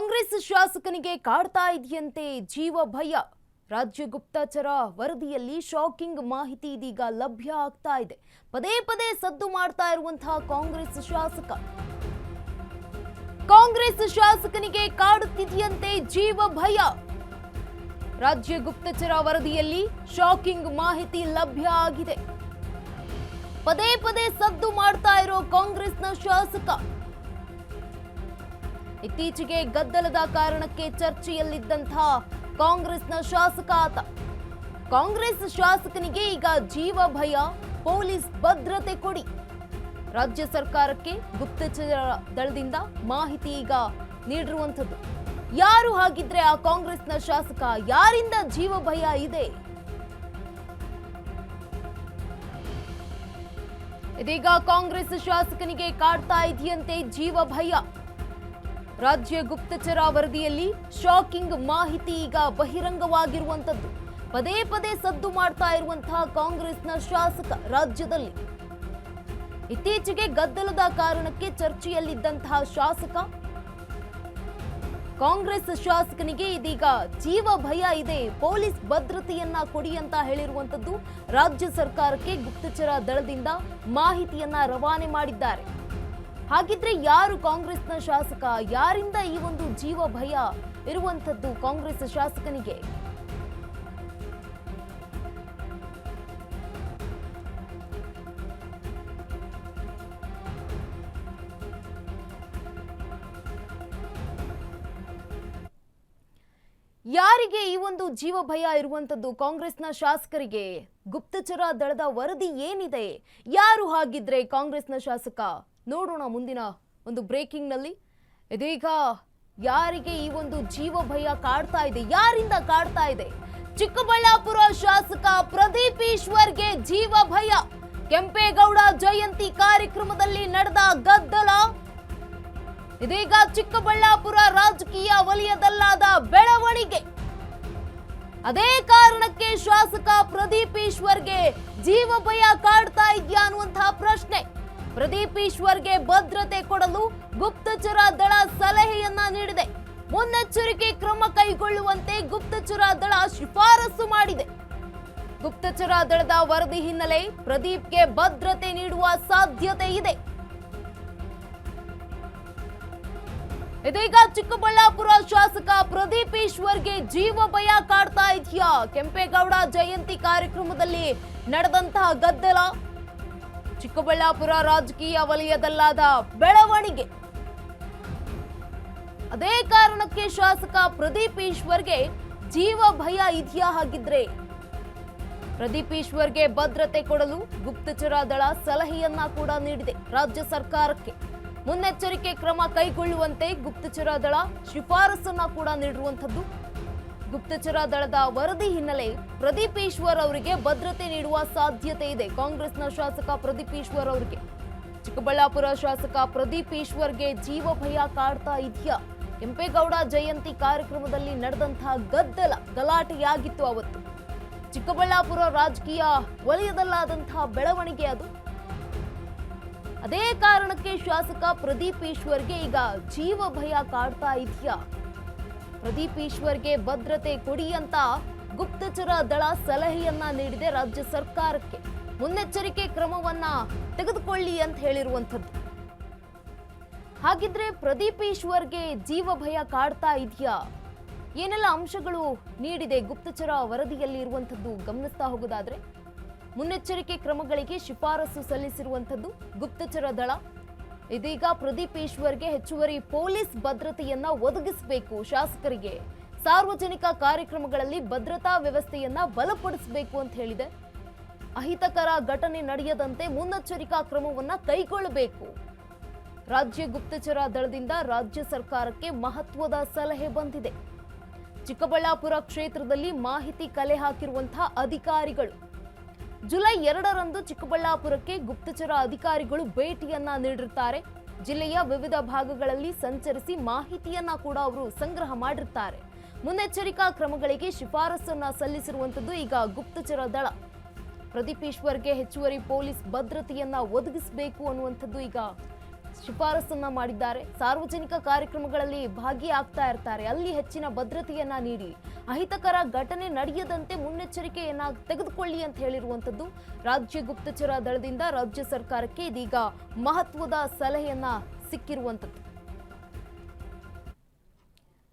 ಕಾಂಗ್ರೆಸ್ ಶಾಸಕನಿಗೆ ಕಾಡ್ತಾ ಇದೆಯಂತೆ ಜೀವ ಭಯ. ರಾಜ್ಯ ಗುಪ್ತಚರ ವರದಿಯಲ್ಲಿ ಶಾಕಿಂಗ್ ಮಾಹಿತಿ ಇದೀಗ ಲಭ್ಯ ಆಗ್ತಾ ಇದೆ. ಪದೇ ಪದೇ ಸದ್ದು ಮಾಡ್ತಾ ಇರುವಂತಹ ಕಾಂಗ್ರೆಸ್ ಶಾಸಕನಿಗೆ ಕಾಡುತ್ತಿದೆಯಂತೆ ಜೀವ ಭಯ. ರಾಜ್ಯ ಗುಪ್ತಚರ ವರದಿಯಲ್ಲಿ ಶಾಕಿಂಗ್ ಮಾಹಿತಿ ಲಭ್ಯ ಆಗಿದೆ. ಪದೇ ಪದೇ ಸದ್ದು ಮಾಡ್ತಾ ಇರೋ ಕಾಂಗ್ರೆಸ್ನ ಶಾಸಕ ಇತ್ತೀಚೆಗೆ ಗದ್ದಲದ ಕಾರಣಕ್ಕೆ ಚರ್ಚೆಯಲ್ಲಿದ್ದಂತಹ ಕಾಂಗ್ರೆಸ್ನ ಶಾಸಕ ಆತ. ಕಾಂಗ್ರೆಸ್ ಶಾಸಕನಿಗೆ ಈಗ ಜೀವ ಭಯ, ಪೊಲೀಸ್ ಭದ್ರತೆ ಕೊಡಿ. ರಾಜ್ಯ ಸರ್ಕಾರಕ್ಕೆ ಗುಪ್ತಚರ ದಳದಿಂದ ಮಾಹಿತಿ ಈಗ ನೀಡಿರುವಂಥದ್ದು. ಯಾರು ಹಾಗಿದ್ರೆ ಆ ಕಾಂಗ್ರೆಸ್ನ ಶಾಸಕ? ಯಾರಿಂದ ಜೀವ ಭಯ ಇದೆ? ಇದೀಗ ಕಾಂಗ್ರೆಸ್ ಶಾಸಕನಿಗೆ ಕಾಡ್ತಾ ಇದೆಯಂತೆ ಜೀವ ಭಯ. ರಾಜ್ಯ ಗುಪ್ತಚರ ವರದಿಯಲ್ಲಿ ಶಾಕಿಂಗ್ ಮಾಹಿತಿ ಈಗ ಬಹಿರಂಗವಾಗಿರುವಂತದ್ದು. ಪದೇ ಪದೇ ಸದ್ದು ಮಾಡ್ತಾ ಇರುವಂತಹ ಕಾಂಗ್ರೆಸ್ನ ಶಾಸಕ ರಾಜ್ಯದಲ್ಲಿ ಇತ್ತೀಚೆಗೆ ಗದ್ದಲದ ಕಾರಣಕ್ಕೆ ಚರ್ಚೆಯಲ್ಲಿದ್ದಂತಹ ಶಾಸಕ ಕಾಂಗ್ರೆಸ್ ಶಾಸಕನಿಗೆ ಇದೀಗ ಜೀವ ಭಯ ಇದೆ, ಪೊಲೀಸ್ ಭದ್ರತೆಯನ್ನ ಕೊಡಿ ಅಂತ ಹೇಳಿರುವಂತದ್ದು. ರಾಜ್ಯ ಸರ್ಕಾರಕ್ಕೆ ಗುಪ್ತಚರ ದಳದಿಂದ ಮಾಹಿತಿಯನ್ನ ರವಾನೆ ಮಾಡಿದ್ದಾರೆ. ಹಾಗಿದ್ರೆ ಯಾರು ಕಾಂಗ್ರೆಸ್ನ ಶಾಸಕ? ಯಾರಿಂದ ಈ ಒಂದು ಜೀವ ಭಯ ಇರುವಂತದ್ದು ಕಾಂಗ್ರೆಸ್ ಶಾಸಕನಿಗೆ? ಯಾರಿಗೆ ಈ ಒಂದು ಜೀವ ಭಯ ಇರುವಂತದ್ದು ಕಾಂಗ್ರೆಸ್ನ ಶಾಸಕರಿಗೆ? ಗುಪ್ತಚರ ದಳದ ವರದಿ ಏನಿದೆ? ಯಾರು ಹಾಗಿದ್ರೆ ಕಾಂಗ್ರೆಸ್ನ ಶಾಸಕ? ನೋಡೋಣ ಮುಂದಿನ ಒಂದು ಬ್ರೇಕಿಂಗ್ ನಲ್ಲಿ. ಇದೀಗ ಯಾರಿಗೆ ಈ ಒಂದು ಜೀವ ಭಯ ಕಾಡ್ತಾ ಇದೆ? ಯಾರಿಂದ ಕಾಡ್ತಾ ಇದೆ? ಚಿಕ್ಕಬಳ್ಳಾಪುರ ಶಾಸಕ ಪ್ರದೀಪ್ ಈಶ್ವರ್ಗೆ ಜೀವ ಭಯ. ಕೆಂಪೇಗೌಡ ಜಯಂತಿ ಕಾರ್ಯಕ್ರಮದಲ್ಲಿ ನಡೆದ ಗದ್ದಲ. ಇದೀಗ ಚಿಕ್ಕಬಳ್ಳಾಪುರ ರಾಜಕೀಯ ವಲಯದಲ್ಲಾದ ಬೆಳವಣಿಗೆ. ಅದೇ ಕಾರಣಕ್ಕೆ ಶಾಸಕ ಪ್ರದೀಪ್ ಈಶ್ವರ್ಗೆ ಜೀವ ಭಯ ಕಾಡ್ತಾ ಇದೆಯಾ ಅನ್ನುವಂತಹ ಪ್ರಶ್ನೆ. ಪ್ರದೀಪ್ ಈಶ್ವರ್ಗೆ ಭದ್ರತೆ ಕೊಡಲು ಗುಪ್ತಚರ ದಳ ಸಲಹೆಯನ್ನ ನೀಡಿದೆ. ಮುನ್ನೆಚ್ಚರಿಕೆ ಕ್ರಮ ಕೈಗೊಳ್ಳುವಂತೆ ಗುಪ್ತಚರ ದಳ ಶಿಫಾರಸು ಮಾಡಿದೆ. ಗುಪ್ತಚರ ದಳದ ವರದಿ ಹಿನ್ನೆಲೆ ಪ್ರದೀಪ್ಗೆ ಭದ್ರತೆ ನೀಡುವ ಸಾಧ್ಯತೆ ಇದೆ. ಇದೀಗ ಚಿಕ್ಕಬಳ್ಳಾಪುರ ಶಾಸಕ ಪ್ರದೀಪ್ ಈಶ್ವರ್ಗೆ ಜೀವ ಭಯ ಕಾಡ್ತಾ ಇದೆಯಾ? ಕೆಂಪೇಗೌಡ ಜಯಂತಿ ಕಾರ್ಯಕ್ರಮದಲ್ಲಿ ನಡೆದಂತಹ ಗದ್ದಲ, ಚಿಕ್ಕಬಳ್ಳಾಪುರ ರಾಜಕೀಯ ವಲಯದಲ್ಲಾದ ಬೆಳವಣಿಗೆ. ಅದೇ ಕಾರಣಕ್ಕೆ ಶಾಸಕ ಪ್ರದೀಪ್ ಈಶ್ವರ್ಗೆ ಜೀವ ಭಯ ಇದೆಯಾ? ಹಾಗಿದ್ರೆ ಪ್ರದೀಪ್ ಈಶ್ವರ್ಗೆ ಭದ್ರತೆ ಕೊಡಲು ಗುಪ್ತಚರ ದಳ ಸಲಹೆಯನ್ನ ಕೂಡ ನೀಡಿದೆ ರಾಜ್ಯ ಸರ್ಕಾರಕ್ಕೆ. ಮುನ್ನೆಚ್ಚರಿಕೆ ಕ್ರಮ ಕೈಗೊಳ್ಳುವಂತೆ ಗುಪ್ತಚರ ದಳ ಶಿಫಾರಸನ್ನ ಕೂಡ ನೀಡಿರುವಂತದ್ದು. ಗುಪ್ತಚರ ದಳದ ವರದಿ ಹಿನ್ನೆಲೆ ಪ್ರದೀಪ್ ಈಶ್ವರ್ ಅವರಿಗೆ ಭದ್ರತೆ ನೀಡುವ ಸಾಧ್ಯತೆ ಇದೆ. ಕಾಂಗ್ರೆಸ್ನ ಶಾಸಕ ಪ್ರದೀಪ್ ಈಶ್ವರ್ ಅವರಿಗೆ, ಚಿಕ್ಕಬಳ್ಳಾಪುರ ಶಾಸಕ ಪ್ರದೀಪ್ ಈಶ್ವರ್ಗೆ ಜೀವ ಭಯ ಕಾಡ್ತಾ ಇದೆಯಾ? ಕೆಂಪೇಗೌಡ ಜಯಂತಿ ಕಾರ್ಯಕ್ರಮದಲ್ಲಿ ನಡೆದಂತಹ ಗಲಾಟೆಯಾಗಿತ್ತು ಅವತ್ತು. ಚಿಕ್ಕಬಳ್ಳಾಪುರ ರಾಜಕೀಯ ವಲಯದಲ್ಲಾದಂತಹ ಬೆಳವಣಿಗೆ ಅದು. ಅದೇ ಕಾರಣಕ್ಕೆ ಶಾಸಕ ಪ್ರದೀಪ್ ಈಶ್ವರ್ಗೆ ಈಗ ಜೀವ ಭಯ ಕಾಡ್ತಾ ಇದೆಯಾ? ಪ್ರದೀಪ್ ಈಶ್ವರ್ಗೆ ಭದ್ರತೆ ಕೊಡಿ ಅಂತ ಗುಪ್ತಚರ ದಳ ಸಲಹೆಯನ್ನ ನೀಡಿದೆ ರಾಜ್ಯ ಸರ್ಕಾರಕ್ಕೆ. ಮುನ್ನೆಚ್ಚರಿಕೆ ಕ್ರಮವನ್ನ ತೆಗೆದುಕೊಳ್ಳಿ ಅಂತ ಹೇಳಿರುವಂಥದ್ದು. ಹಾಗಿದ್ರೆ ಪ್ರದೀಪ್ ಈಶ್ವರ್ಗೆ ಜೀವ ಭಯ ಕಾಡ್ತಾ ಇದೆಯಾ? ಏನೆಲ್ಲ ಅಂಶಗಳು ನೀಡಿದೆ ಗುಪ್ತಚರ ವರದಿಯಲ್ಲಿ ಇರುವಂಥದ್ದು ಗಮನಿಸ್ತಾ ಹೋಗೋದಾದ್ರೆ, ಮುನ್ನೆಚ್ಚರಿಕೆ ಕ್ರಮಗಳಿಗೆ ಶಿಫಾರಸು ಸಲ್ಲಿಸಿರುವಂಥದ್ದು ಗುಪ್ತಚರ ದಳ. ಇದೀಗ ಪ್ರದೀಪ್ ಈಶ್ವರ್ಗೆ ಹೆಚ್ಚುವರಿ ಪೊಲೀಸ್ ಭದ್ರತೆಯನ್ನ ಒದಗಿಸಬೇಕು. ಶಾಸಕರಿಗೆ ಸಾರ್ವಜನಿಕ ಕಾರ್ಯಕ್ರಮಗಳಲ್ಲಿ ಭದ್ರತಾ ವ್ಯವಸ್ಥೆಯನ್ನ ಬಲಪಡಿಸಬೇಕು ಅಂತ ಹೇಳಿದೆ. ಅಹಿತಕರ ಘಟನೆ ನಡೆಯದಂತೆ ಮುನ್ನೆಚ್ಚರಿಕಾ ಕ್ರಮವನ್ನ ಕೈಗೊಳ್ಳಬೇಕು. ರಾಜ್ಯ ಗುಪ್ತಚರ ದಳದಿಂದ ರಾಜ್ಯ ಸರ್ಕಾರಕ್ಕೆ ಮಹತ್ವದ ಸಲಹೆ ಬಂದಿದೆ. ಚಿಕ್ಕಬಳ್ಳಾಪುರ ಕ್ಷೇತ್ರದಲ್ಲಿ ಮಾಹಿತಿ ಕಲೆ ಹಾಕಿರುವಂತಹ ಅಧಿಕಾರಿಗಳು ಜುಲೈ 2ರಂದು ಚಿಕ್ಕಬಳ್ಳಾಪುರಕ್ಕೆ ಗುಪ್ತಚರ ಅಧಿಕಾರಿಗಳು ಭೇಟಿಯನ್ನ ನೀಡಿರುತ್ತಾರೆ. ಜಿಲ್ಲೆಯ ವಿವಿಧ ಭಾಗಗಳಲ್ಲಿ ಸಂಚರಿಸಿ ಮಾಹಿತಿಯನ್ನ ಕೂಡ ಅವರು ಸಂಗ್ರಹ ಮಾಡಿರ್ತಾರೆ. ಮುನ್ನೆಚ್ಚರಿಕಾ ಕ್ರಮಗಳಿಗೆ ಶಿಫಾರಸನ್ನ ಸಲ್ಲಿಸಿರುವಂತದ್ದು ಈಗ ಗುಪ್ತಚರ ದಳ. ಪ್ರದೀಪ್ ಈಶ್ವರ್ಗೆ ಹೆಚ್ಚುವರಿ ಪೊಲೀಸ್ ಭದ್ರತೆಯನ್ನ ಒದಗಿಸಬೇಕು ಅನ್ನುವಂಥದ್ದು ಈಗ ಶಿಫಾರಸನ್ನ ಮಾಡಿದ್ದಾರೆ. ಸಾರ್ವಜನಿಕ ಕಾರ್ಯಕ್ರಮಗಳಲ್ಲಿ ಭಾಗಿಯಾಗ್ತಾ ಇರ್ತಾರೆ, ಅಲ್ಲಿ ಹೆಚ್ಚಿನ ಭದ್ರತೆಯನ್ನ ನೀಡಿ, ಅಹಿತಕರ ಘಟನೆ ನಡೆಯದಂತೆ ಮುನ್ನೆಚ್ಚರಿಕೆಯನ್ನ ತೆಗೆದುಕೊಳ್ಳಿ ಅಂತ ಹೇಳಿರುವಂತದ್ದು ರಾಜ್ಯ ಗುಪ್ತಚರ ದಳದಿಂದ ರಾಜ್ಯ ಸರ್ಕಾರಕ್ಕೆ ಇದೀಗ ಮಹತ್ವದ ಸಲಹೆಯನ್ನ ಸಿಕ್ಕಿರುವಂತದ್ದು.